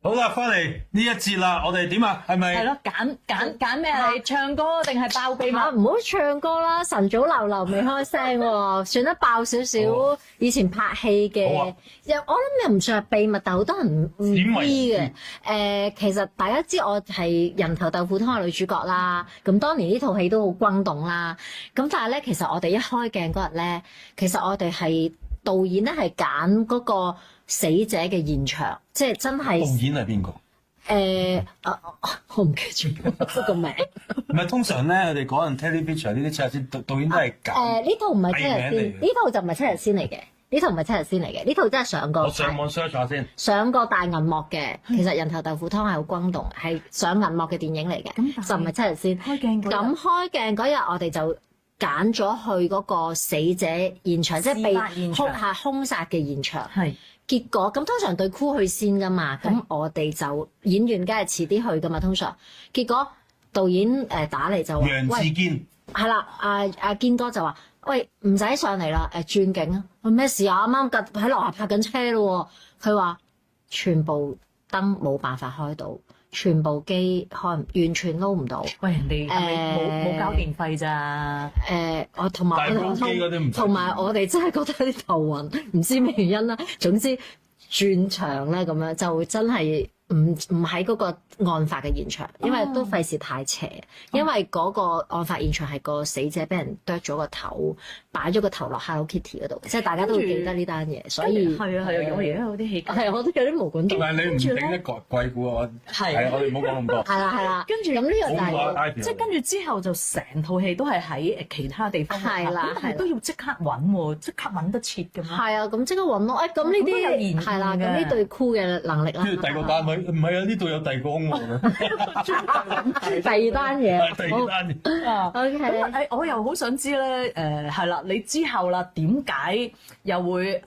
好啦，翻嚟呢一節啦，我哋點啊？係咪？係咯，揀咩？係唱歌定係爆秘密？唔好唱歌啦，晨早流流未開聲喎，算得爆少少。以前拍戲嘅，我諗又唔算係秘密，但好多人唔知嘅。其實大家知我係人頭豆腐湯嘅女主角啦。咁當年呢套戲都好轟動啦。咁但係咧，其實我哋一開鏡嗰日咧，其實我哋係導演咧係揀嗰個死者嘅現場，即係真係。導演係邊個？我唔記住個名。唔係通常咧，佢哋講人 Televisual 呢啲七日先，導演都係揀。呢套唔係七日先，呢套就唔係七日先嚟嘅。呢套唔係七日先嚟嘅，呢套真係上過。我上網 search 下先。上過大銀幕嘅，其實人頭豆腐湯係好轟動，係上銀幕嘅電影嚟嘅，就唔係七日先。開鏡嗰日。咁開鏡嗰日，我哋就揀咗去嗰個死者現場，即係被兇殺嘅現場。係。結果咁通常對 crew 去先噶嘛，咁我哋就演員梗係遲啲去噶嘛，通常。結果導演打嚟就話：楊志堅係啦，阿堅哥就話：喂，唔使上嚟啦，轉景啊！咩事啊？啱啱喺樓下泊緊車咯喎。佢話全部燈冇辦法開到，全部機開完全撈唔到。喂，人哋冇交電費咋？我同埋我哋真係覺得有啲頭暈，唔知咩原因啦。總之轉場咧咁樣就真係唔喺嗰個案發嘅現場，因為都費事太邪。因為嗰個案發現場係個死者俾人剁咗個頭，擺咗個頭落 Hello Kitty 嗰度，即係大家都會記得呢單嘢。所以係啊，我而家有啲氣，係我都有啲毛管戙。但係你唔頂得鬼故啊！係我哋唔好講咁多。係啦，跟住咁呢個就係即係跟住之後就成套戲都係喺其他地方拍，咁都要即刻揾喎，即刻揾得切咁樣。係啊，咁即刻揾咯。咁呢啲係啦，咁呢對 crew 嘅能力啦。跟住第二個單位唔係啊，呢度有第二個兇案嘅。第二單嘢。第二單嘢。OK。我又好想知咧，係啦，你之後啦，點解又會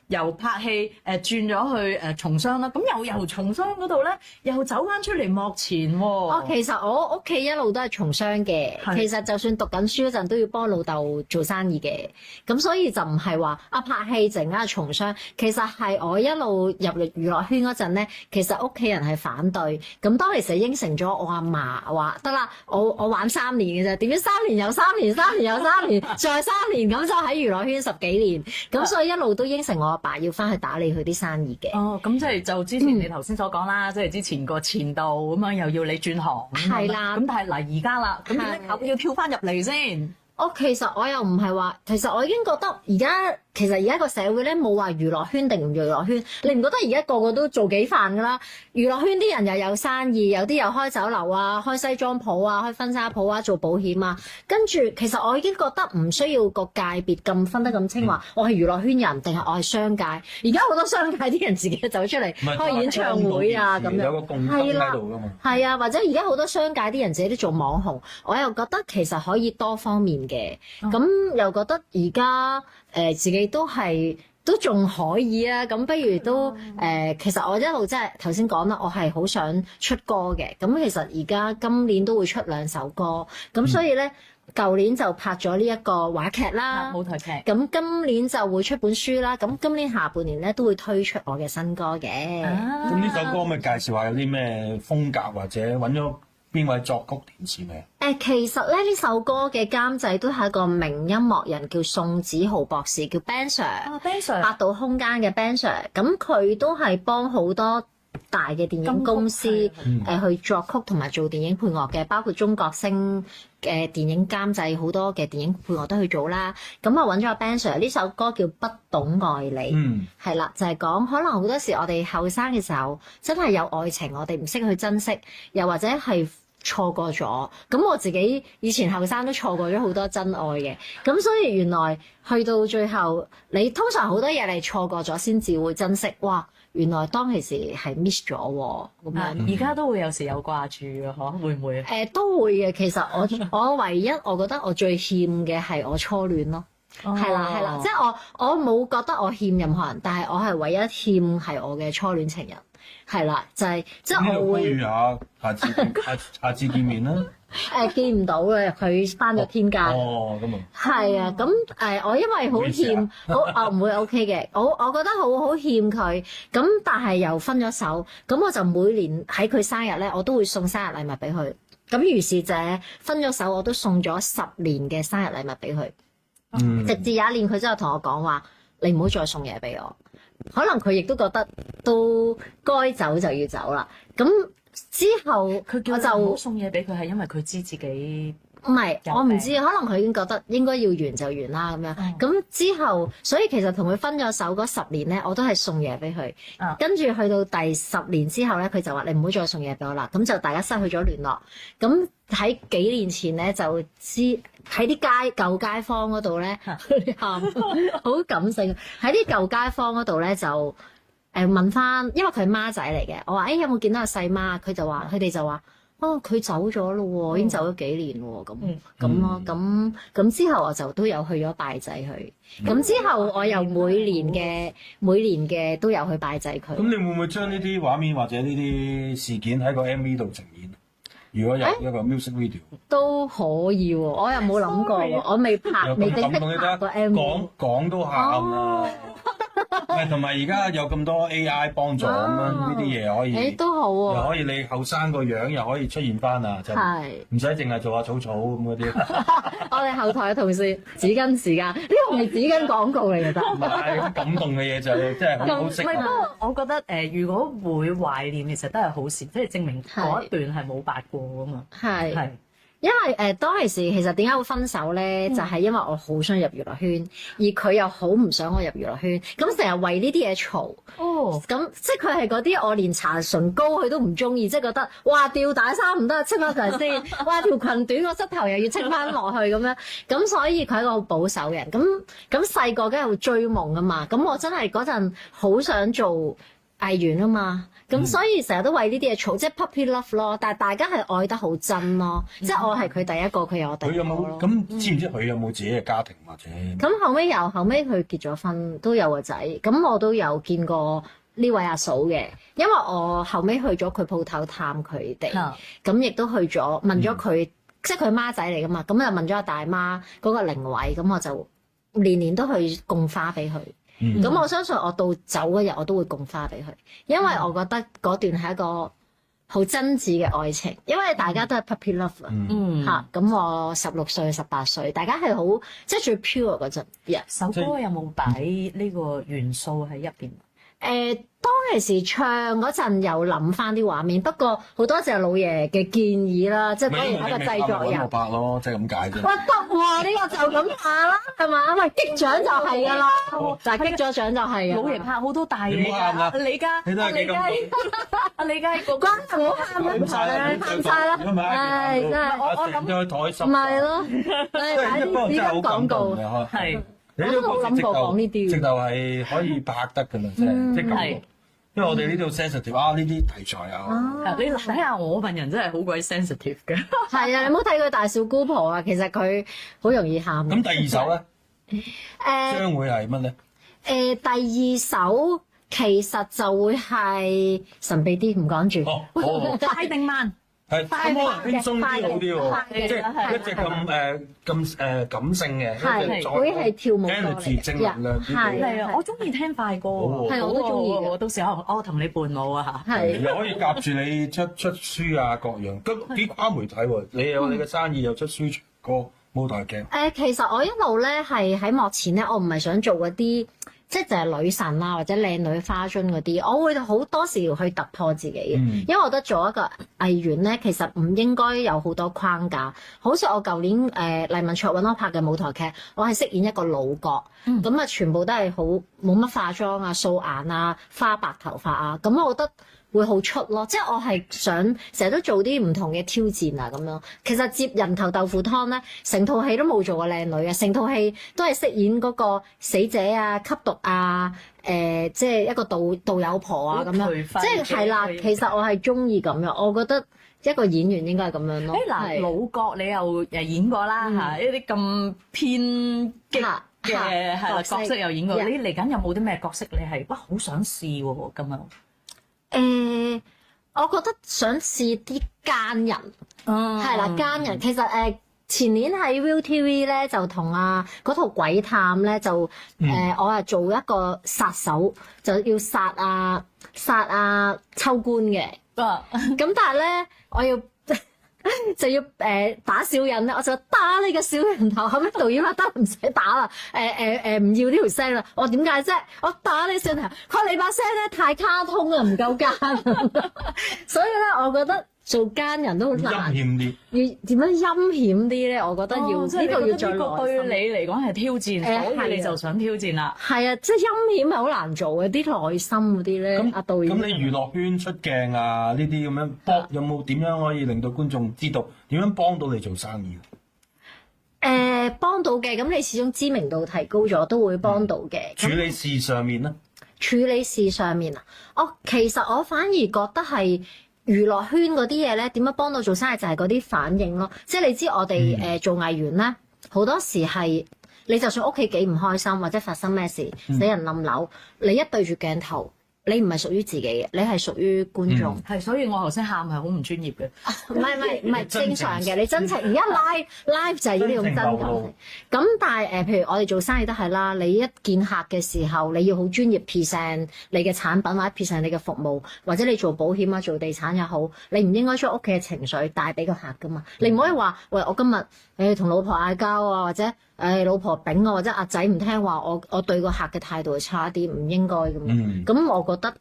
由拍戲轉咗去從商啦？咁又由從商嗰度咧，又走翻出嚟幕前喎。其實我屋企一路都係從商嘅，其實就算讀緊書嗰陣都要幫老豆做生意嘅，咁所以就唔係話拍戲陣間從商。其實係我一路入娛樂圈嗰陣咧，其實屋企人係反對。咁當其時應承咗我阿嫲話得啦，我玩3年嘅啫，點知3年又3年，3年又3年，再3年，咁就喺娛樂圈10幾年。咁所以一路都應承我爸要翻去打理佢啲生意嘅。咁即係就之前你頭先所講啦，即係之前個前度咁樣又要你轉行。係啦。咁但係嗱而家啦，咁點解要跳翻入嚟先？其實我又唔係話，其實我已經覺得其實而家個社會咧冇話娛樂圈定唔娛樂圈，你唔覺得而家個個都做幾飯㗎啦？娛樂圈啲人又有生意，有啲又開酒樓啊，開西裝鋪啊，開婚紗鋪啊，做保險啊。跟住其實我已經覺得唔需要個界別咁分得咁清，話我係娛樂圈人定係我係商界。而家好多商界啲人自己走出嚟開演唱會啊咁樣，有個共鳴喺度㗎嘛。係啊，或者而家好多商界啲人自己都做網紅，我又覺得其實可以多方面嘅。咁又覺得而家自己都仲可以啊，咁不如都其實我一路即係頭先講啦，我係好想出歌嘅。咁其實而家今年都會出2首歌，咁所以咧舊年就拍咗呢一個話劇啦，舞台劇。咁今年就會出本書啦，咁今年下半年咧都會推出我嘅新歌嘅。咁呢首歌咪介紹下有啲咩風格，或者揾咗邊位作曲填詞未？其實咧呢首歌嘅監製都係一個名音樂人，叫宋子豪博士，叫 Ben Sir。Ben Sir。百度空間嘅 Ben Sir，咁佢都係幫好多大嘅電影公司去作曲同埋做電影配樂嘅，包括中國星嘅電影監製，好多嘅電影配樂都去做啦。咁啊揾咗阿 Ben Sir，呢首歌叫不懂愛你，係啦，就係講可能好多時我哋後生嘅時候真係有愛情，我哋唔識去珍惜，又或者係錯過咗。咁我自己以前後生都錯過咗好多真愛嘅，咁所以原來去到最後，你通常好多嘢你錯過咗先至會珍惜。哇！原來當其時係 miss 咗喎，咁樣。而家都會有時有掛住嘅嗬，會唔會？都會嘅。其實我唯一我覺得我最欠嘅係我初戀咯。係啦，即係我冇覺得我欠任何人，但係我係唯一欠係我嘅初戀情人。係啦，就係即係我會下次見面啦。見唔到嘅，佢返咗天界。哦，咁啊。係啊，咁我因為好欠，唔會 OK 嘅，我覺得好欠佢，咁但係又分咗手，咁我就每年喺佢生日咧，我都會送生日禮物俾佢。咁於是就分咗手，我都送咗10年嘅生日禮物俾佢。直至有一年佢真係同我講話，你唔好再送嘢俾我。可能佢亦都覺得都該走就要走啦。咁之後佢叫我就唔好送嘢俾佢，係因為佢知自己唔係，我唔知，可能佢已經覺得應該要完就完啦咁樣。咁之後，所以其實同佢分咗手嗰10年咧，我都係送嘢俾佢。跟住去到第10年之後咧，佢就話你唔好再送嘢俾我啦。咁就大家失去咗聯絡。咁喺幾年前咧，就知喺啲舊街坊嗰度咧，喊好感性。喺啲舊街坊嗰度咧就問翻，因為佢係孖仔嚟嘅。我話有冇見到個細媽？佢哋就話佢走咗咯喎，已經走咗幾年喎，咁咯。咁之後我就都有去咗拜祭佢。咁之後我又每年嘅都有去拜祭佢。咁你會唔會將呢啲畫面或者呢啲事件喺個 MV 度呈現？如果有一個 music video 都可以喎，我又冇諗過喎，我未正式拍過 MV。講都喊啦。同埋而家有咁多 AI 幫助咁樣，呢啲嘢可以都好喎，又可以你後生個樣又可以出現翻啊，就唔使淨係做下草草咁嗰啲。我哋後台嘅同事紙巾時間，呢個唔係紙巾廣告嚟嘅啫。唔係感動嘅嘢就真係好好識。不過我覺得如果會懷念，其實都係好事，即係證明嗰一段係冇白過㗎嘛。係。因為當其時其實點解會分手咧？就係因為我好想入娛樂圈，而佢又好唔想我入娛樂圈，咁成日為呢啲嘢嘈。咁即係佢係嗰啲我連搽唇膏佢都唔中意，即係覺得哇吊帶衫唔得，清翻佢先，哇條裙短個膝頭又要清翻落去咁樣。咁所以佢係一個好保守人。咁細個梗係會追夢㗎嘛。咁我真係嗰陣好想做藝員啊嘛。咁所以成日都為呢啲嘢嘈，即係 puppy love 咯。但係大家係愛得好真咯，即係我係佢第一個，佢有我第二個。佢有冇咁知唔知佢有冇自己嘅家庭或者？咁後尾佢結咗婚，都有個仔。咁我都有見過呢位阿嫂嘅，因為我後尾去咗佢鋪頭探佢哋，咁亦都去咗問咗佢，即係佢媽仔嚟噶嘛。咁就問咗阿大媽嗰個靈位，咁我就年年都去供花俾佢。咁我相信我到走嗰日我都會供花俾佢，因為我覺得嗰段係一個好真摯嘅愛情，因為大家都係 puppy love 啊。咁我16歲、18歲，大家係好即係最 pure 嗰陣。首歌有冇擺呢個元素喺入邊？當其時唱嗰陣又諗翻啲畫面，不過好多謝老爺嘅建議啦，即係當然係一個製作人。白咯，即係咁解啫。喂得喎，呢個就咁拍啦，係嘛？喂，擊獎就係㗎啦，就係擊咗獎就係老爺拍好多大嘢㗎，李嘉，你都係幾咁？阿李嘉個關唔好喊啦，喊晒啦，係真係我咁樣台濕。唔係咯，擺啲紙巾廣告係。我都冇諗過講呢啲，直頭係可以拍得㗎啦，即係咁。因為我哋呢度 sensitive 呢啲題材啊，你睇下我份人真係好鬼 sensitive 嘅。係啊，你唔好睇佢大笑姑婆啊，其實佢好容易喊。咁第二首咧，將會係乜咧？第二首其實就會係神秘啲，唔講住。快定慢？係咁可能輕鬆啲好啲喎，即係一隻咁感性嘅，會係跳舞，energy 正能量啲。係啊，我中意聽快歌，係我都中意。我到時候我同你伴舞啊嚇，又可以夾住你出書啊各樣，咁幾跨媒體喎。你有你嘅生意，又出書、歌、舞台劇。其實我一路咧係喺幕前咧，我唔係想做嗰啲。即係就係女神啊，或者靚女花樽嗰啲，我會好多時去突破自己嘅，因為我覺得做一個藝員咧，其實唔應該有好多框架。好似我舊年黎文卓揾我拍嘅舞台劇，我係飾演一個老角，咁全部都係好冇乜化妝啊、素顏啊、花白頭髮啊，咁我覺得會好出咯。即係我係想成日都做啲唔同嘅挑戰啊咁樣。其實接人頭豆腐湯咧，成套戲都冇做過靚女啊，成套戲都係飾演嗰個死者啊、吸毒啊、即係一個導友婆啊咁樣。即係啦，其實我係中意咁樣，我覺得一個演員應該係咁樣咯。嗱，老角你又演過啦嚇，一啲咁偏激嘅角色又演過。你嚟緊有冇啲咩角色你係好想試喎咁樣？我覺得想試啲奸人，係啦奸人。其實前年喺 ViuTV 咧就同嗰套鬼探咧就我係做一個殺手，就要殺秋官嘅。咁但係咧我要就要打小人咧，我就打你個小人頭。後尾導演話得唔使打啦，唔要呢條聲啦。我點解啫？我打你小人頭，佢話你把聲咧太卡通啊，唔夠奸。所以咧，我覺得做奸人都好難。陰險啲。要點樣陰險啲咧？我覺得要呢個要再耐心。對你嚟講係挑戰，所以你就想挑戰啦。係啊，即係陰險係好難做嘅，啲內心嗰啲咧。阿導演。咁你娛樂圈出鏡啊，呢啲咁樣有冇點樣可以令到觀眾知道點樣幫到你做生意？幫到嘅，咁你始終知名度提高咗，都會幫到嘅。處理事上面咧？處理事上面啊，其實我反而覺得係娛樂圈嗰啲嘢咧，點樣幫到做生意就係嗰啲反應咯。即係你知我哋做藝員咧，好多時係你就算屋企幾唔開心或者發生咩事，死人冧樓，你一對住鏡頭。你唔係屬於自己嘅，你係屬於觀眾。係，所以我頭先喊係好唔專業嘅。唔係正常嘅，你真情。而家 live 就係要呢種真感情。咁但係譬如我哋做生意都係啦，你一見客嘅時候，你要好專業 present 你嘅產品或者 present 你嘅服務，或者你做保險啊、做地產也好，你唔應該將屋企嘅情緒帶俾個客噶嘛。你唔可以話喂，我今日同老婆嗌交啊，或者老婆丙啊，或者阿仔唔聽話，我對個客嘅態度係差啲，唔應該咁。咁我覺得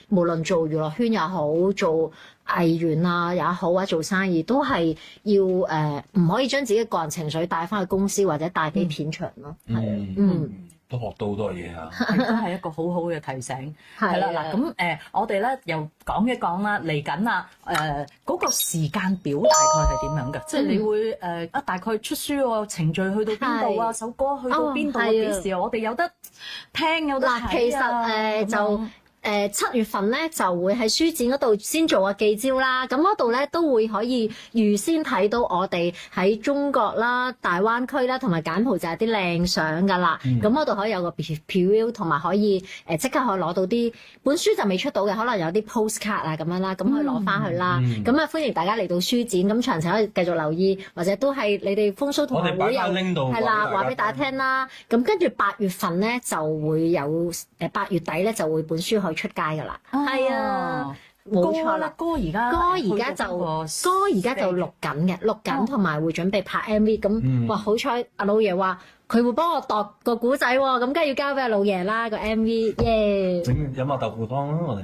無論做娛樂圈也好，做藝員啊也好，或者做生意都係要唔可以將自己嘅個人情緒帶翻去公司或者帶俾片場咯。都學到好多嘢啊！都係一個好好嘅提醒。係啦，嗱咁我哋咧又講一講啦，嚟緊啊嗰個時間表大概係點樣嘅？即係你會大概出書個程序去到邊度啊？首歌去到邊度啊？幾時我哋有得聽有得睇啊？其實就7月份咧就會喺書展嗰度先做個記招啦，咁嗰度咧都會可以預先睇到我哋喺中國啦、大灣區啦同埋柬埔寨啲靚相噶啦，咁嗰度可以有個 preview 同埋可以即刻可以攞到啲本書就未出到嘅，可能有啲 postcard 啊咁樣啦，咁可以攞翻去啦。咁歡迎大家嚟到書展，咁詳情可以繼續留意，或者都係你哋風騷同學會有係啦，話俾大家聽啦。咁跟住8月份咧就會有8月底咧就會本書可以出街噶啦，係啊，冇錯啦。歌而家就錄緊同埋會準備拍 MV。咁哇，好彩阿老爺話佢會幫我度個古仔喎，咁梗係要交俾阿老爺啦個 MV，耶！飲下豆腐湯啦，我哋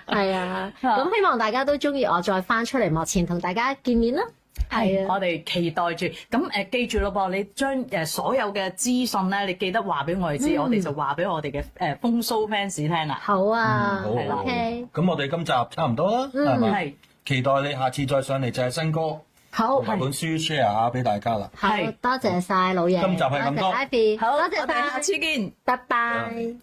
係啊，咁希望大家都中意我再翻出嚟幕前同大家見面啦。係啊，我哋期待住。咁記住咯噃，你將所有嘅資訊咧，你記得話俾我哋知，我哋就話俾我哋嘅風騷 fans 聽啦。好啊，好，OK。咁我哋今集差唔多啦，係咪？係。期待你下次再上嚟就係新歌，好，同埋本書 share 下俾大家啦。係，多謝晒老爺。今集係咁多，多謝 Ivy，好，多謝晒，我哋下次見，拜拜。